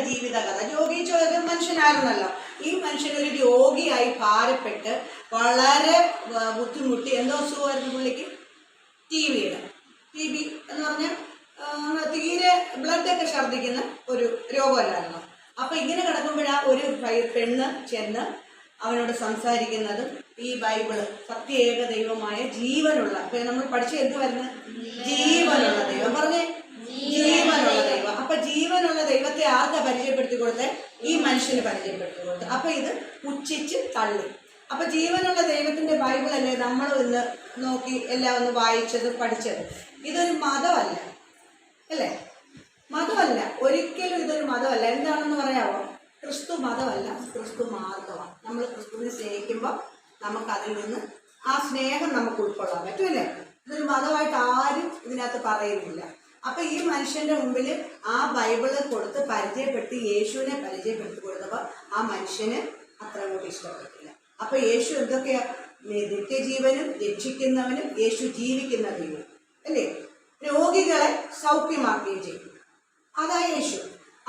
ജീവിതകഥ. ജോഗിച്ചോ ഒരു മനുഷ്യനായിരുന്നല്ലോ. ഈ മനുഷ്യനൊരു രോഗിയായി ഭാരപ്പെട്ട് വളരെ ബുദ്ധിമുട്ടി. എന്തോ അസുഖമായിരുന്നു പുള്ളിക്ക്? ടി ബി എന്ന് പറഞ്ഞാൽ തീരെ ബ്ലഡൊക്കെ ഛർദ്ദിക്കുന്ന ഒരു രോഗമല്ലായിരുന്നു. അപ്പം ഇങ്ങനെ കിടക്കുമ്പോഴാ ഒരു പെണ്ണ് ചെന്ന് അവനോട് സംസാരിക്കുന്നതും ഈ ബൈബിള് സത്യേക ദൈവമായ ജീവനുള്ള, ഇപ്പം നമ്മൾ പഠിച്ച എന്ത് വരുന്നത്? ജീവനുള്ള ദൈവം. പറഞ്ഞേ, ജീവനുള്ള ദൈവം. അപ്പൊ ജീവനുള്ള ദൈവത്തെ ആർക്കാ പരിചയപ്പെടുത്തി കൊടുത്തേ? ഈ മനുഷ്യന് പരിചയപ്പെടുത്തി കൊടുത്തു. അപ്പൊ ഇത് പുച്ഛിച്ച് തള്ളി. അപ്പൊ ജീവനുള്ള ദൈവത്തിന്റെ ബൈബിളല്ലേ നമ്മൾ ഇന്ന് നോക്കി എല്ലാം ഒന്ന് വായിച്ചത് പഠിച്ചത്. ഇതൊരു മതമല്ല, അല്ലേ? മതമല്ല, ഒരിക്കലും ഇതൊരു മതമല്ല. എന്താണെന്ന് പറയാമോ? ക്രിസ്തു മതമല്ല, ക്രിസ്തു മാർഗമാണ്. നമ്മൾ ക്രിസ്തുവിനെ സ്നേഹിക്കുമ്പോൾ നമുക്കതിൽ നിന്ന് ആ സ്നേഹം നമുക്ക് ഉൾക്കൊള്ളാൻ പറ്റുമല്ലേ? ഇതൊരു മതമായിട്ട് ആരും ഇതിനകത്ത് പറയുന്നില്ല. അപ്പൊ ഈ മനുഷ്യന്റെ മുമ്പിൽ ആ ബൈബിള് കൊടുത്ത് പരിചയപ്പെടുത്തി യേശുവിനെ പരിചയപ്പെടുത്തി കൊടുത്തപ്പോൾ ആ മനുഷ്യന് അത്ര കൂടി ഇഷ്ടപ്പെട്ടില്ല. അപ്പൊ യേശു എന്തൊക്കെയാ? നിത്യജീവനും രക്ഷിക്കുന്നവനും യേശു ജീവിക്കുന്ന ദൈവം, അല്ലേ? രോഗികളെ സൗഖ്യമാക്കുകയും ചെയ്യും, അതാ യേശു.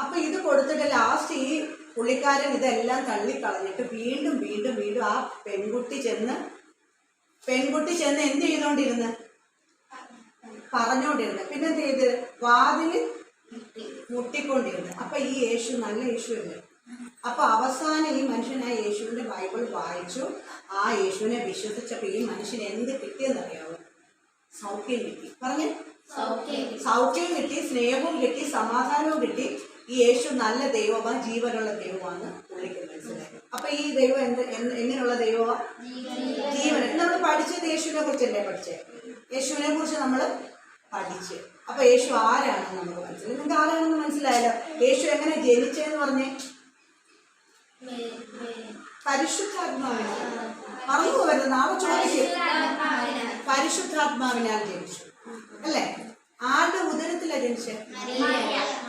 അപ്പൊ ഇത് കൊടുത്തിട്ട് ലാസ്റ്റ് ഈ പുള്ളിക്കാരൻ ഇതെല്ലാം തള്ളിക്കളഞ്ഞിട്ട് വീണ്ടും വീണ്ടും വീണ്ടും ആ പെൺകുട്ടി ചെന്ന് എന്ത് ചെയ്തോണ്ടിരുന്ന്? പറഞ്ഞോണ്ടിരുന്നു. പിന്നെ എന്ത് ചെയ്ത്? വാതില് മുട്ടിക്കൊണ്ടിരുന്നു. അപ്പൊ ഈ യേശു നല്ല യേശു അല്ലേ? അപ്പൊ അവസാനം ഈ മനുഷ്യൻ ആ യേശുവിന്റെ ബൈബിൾ വായിച്ചു. ആ യേശുവിനെ വിശ്വസിച്ചപ്പോ ഈ മനുഷ്യന് എന്ത് കിട്ടിയെന്നറിയാവോ? സൗഖ്യം കിട്ടി. പറഞ്ഞേ, സൗഖ്യം കിട്ടി, സ്നേഹവും കിട്ടി, സമാധാനവും കിട്ടി. ഈ യേശു നല്ല ദൈവമാണ്, ജീവനുള്ള ദൈവമാണ് പുള്ളിക്ക് മനസ്സിലായി. അപ്പൊ ഈ ദൈവം എങ്ങനെയുള്ള ദൈവമാണ്? ജീവൻ. നമ്മൾ പഠിച്ചത് യേശുവിനെ കുറിച്ചല്ലേ പഠിച്ചേ? യേശുവിനെ കുറിച്ച് നമ്മൾ പഠിച്ച്. അപ്പൊ യേശു ആരാണെന്ന് നമുക്ക് മനസ്സിലായി. നിങ്ങൾക്ക് ആരാണെന്ന് മനസ്സിലായല്ലോ. യേശു എങ്ങനെ ജനിച്ചെന്ന് പറഞ്ഞേ? പരിശുദ്ധാത്മാവിനാൽ. മറന്നു പോകരുത്, നാളെ ചോദിക്കും. പരിശുദ്ധാത്മാവിനാൽ ജനിച്ചു, അല്ലേ? ആരുടെ ഉദരത്തിലാണ് ജനിച്ചത്?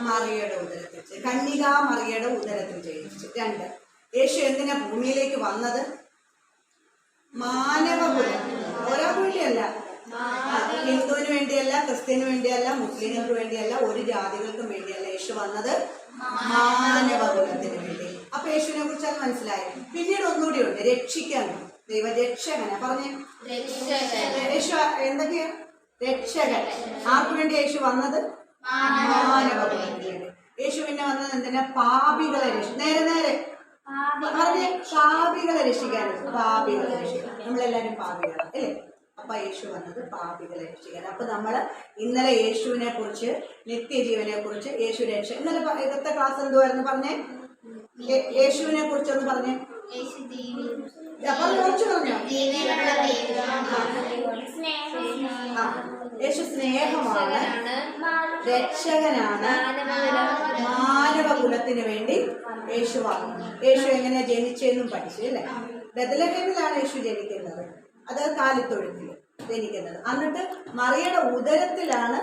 മറിയയുടെ ഉദരത്തിൽ. കന്യകാ മറിയയുടെ ഉദരത്തിൽ ജനിച്ചു. 2, യേശു എന്തിനാ ഭൂമിയിലേക്ക് വന്നത്? മാനവകുലം. ഒരാൾക്ക് വേണ്ടിയല്ല, ഹിന്ദുവിന് വേണ്ടിയല്ല, ക്രിസ്ത്യന് വേണ്ടിയല്ല, മുസ്ലിങ്ങൾക്ക് വേണ്ടിയല്ല, ഒരു ജാതികൾക്കും വേണ്ടിയല്ല. യേശു വന്നത് മാനവകുലത്തിന് വേണ്ടി. അപ്പൊ യേശുവിനെ കുറിച്ച് അത് മനസ്സിലായി. പിന്നീട് ഒന്നുകൂടി ഉണ്ട്, രക്ഷിക്കാൻ. ദൈവരക്ഷകനാ. പറഞ്ഞേ, യേശു എന്തൊക്കെയാ? രക്ഷകൻ. ആർക്ക് വേണ്ടി യേശു വന്നത്? മാനവകുലത്തിന് വേണ്ടി. യേശു പിന്നെ വന്നത് എന്തിനാ? പാപികളെ നേരെ പറഞ്ഞേ, പാപികളെ രക്ഷിക്കാൻ. പാപികളെ രക്ഷിക്കാൻ. നമ്മളെല്ലാരും പാപികളാണ്, അല്ലേ? അപ്പൊ യേശു വന്നത് പാപികളെ രക്ഷിക്കാൻ. അപ്പൊ നമ്മള് ഇന്നലെ യേശുവിനെ കുറിച്ച്, നിത്യജീവനെ കുറിച്ച്, യേശു രക്ഷ. ഇന്നലെ ഇന്നത്തെ ക്ലാസ് എന്തുവായിരുന്നു? പറഞ്ഞേ, യേശുവിനെ കുറിച്ചൊന്ന് പറഞ്ഞേ. കുറച്ച് പറഞ്ഞോ. യേശു സ്നേഹമാണ്, രക്ഷകനാണ്, മാനവകുലത്തിന് വേണ്ടി യേശു വന്നു. യേശു എങ്ങനെയാ ജനിച്ചെന്നും പഠിച്ചു, അല്ലേ? ബെത്ലഹേമിലാണ് യേശു ജനിക്കുന്നത്. അത് കാലിത്തൊഴുത്തിൽ ജനിക്കുന്നത്. എന്നിട്ട് മറിയയുടെ ഉദരത്തിലാണ്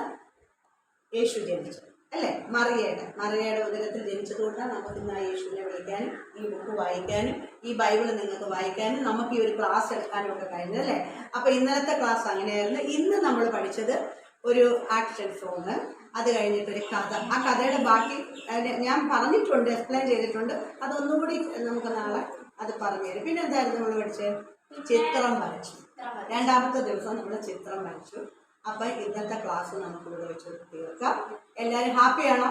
യേശു ജനിച്ചത്, അല്ലേ? മറിയയുടെ ഉദരത്തിൽ ജനിച്ചതുകൊണ്ടാണ് നമുക്ക് ഇന്ന് ആ യേശുവിനെ വിളിക്കാനും ഈ ബുക്ക് വായിക്കാനും ഈ ബൈബിള് നിങ്ങൾക്ക് വായിക്കാനും നമുക്ക് ഈ ഒരു ക്ലാസ് എടുക്കാനും ഒക്കെ കഴിഞ്ഞത്, അല്ലേ? അപ്പൊ ഇന്നലത്തെ ക്ലാസ് അങ്ങനെയായിരുന്നു. ഇന്ന് നമ്മൾ പഠിച്ചത് ഒരു ആക്ഷൻ സോങ്, അത് കഴിഞ്ഞിട്ടൊരു കഥ. ആ കഥയുടെ ബാക്കി ഞാൻ പറഞ്ഞിട്ടുണ്ട്, എക്സ്പ്ലെയിൻ ചെയ്തിട്ടുണ്ട്. അതൊന്നുകൂടി നമുക്ക് നാളെ അത് പറഞ്ഞുതരും. പിന്നെ എന്തായിരുന്നു നമ്മൾ പഠിച്ചത്? ചിത്രം വരച്ചു. 2ാമത്തെ ദിവസം നമ്മൾ ചിത്രം വരച്ചു. അപ്പൊ ഇന്നത്തെ ക്ലാസ് നമുക്ക് ഇവിടെ വെച്ച് തീർക്കാം. എല്ലാവരും ഹാപ്പിയാണോ?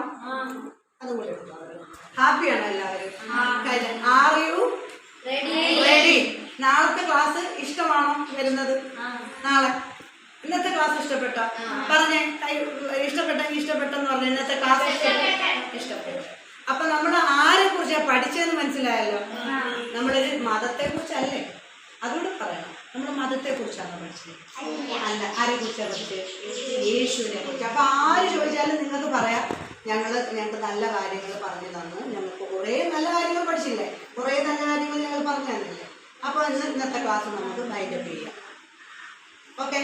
അതും കൂടെ എടുക്കാം. ഹാപ്പിയാണോ എല്ലാവരും? Are you ready? നാളത്തെ ക്ലാസ് ഇഷ്ടമാണോ വരുന്നത്? നാളെ ഇന്നത്തെ ക്ലാസ് ഇഷ്ടപ്പെട്ടോ? പറഞ്ഞേ, ഇഷ്ടപ്പെട്ടെന്ന് പറഞ്ഞു. ഇന്നത്തെ ക്ലാസ് ഇഷ്ടപ്പെട്ടു. അപ്പൊ നമ്മൾ ആരെ കുറിച്ചാണ് പഠിച്ചതെന്ന് മനസ്സിലായല്ലോ. നമ്മളൊരു മതത്തെ കുറിച്ചല്ലേ, അതുകൂടെ പറയണം. നമ്മൾ മതത്തെ കുറിച്ചാണോ പഠിച്ചത്? അല്ല. ആരെ കുറിച്ചാണ് പഠിച്ചത്? യേശുവിനെ കുറിച്ച്. അപ്പൊ ആര് ചോദിച്ചാലും നിങ്ങൾക്ക് പറയാം, ഞങ്ങൾക്ക് നല്ല കാര്യങ്ങൾ പറഞ്ഞു തന്നു, ഞങ്ങൾക്ക് കുറേ നല്ല കാര്യങ്ങൾ പഠിച്ചില്ലേ, കുറേ നല്ല കാര്യങ്ങൾ ഞങ്ങൾ പറഞ്ഞു തന്നില്ലേ. അപ്പൊ ഇന്നത്തെ ക്ലാസ് നമുക്ക് വൈൻഡപ്പ് ചെയ്യാം. ഓക്കെ.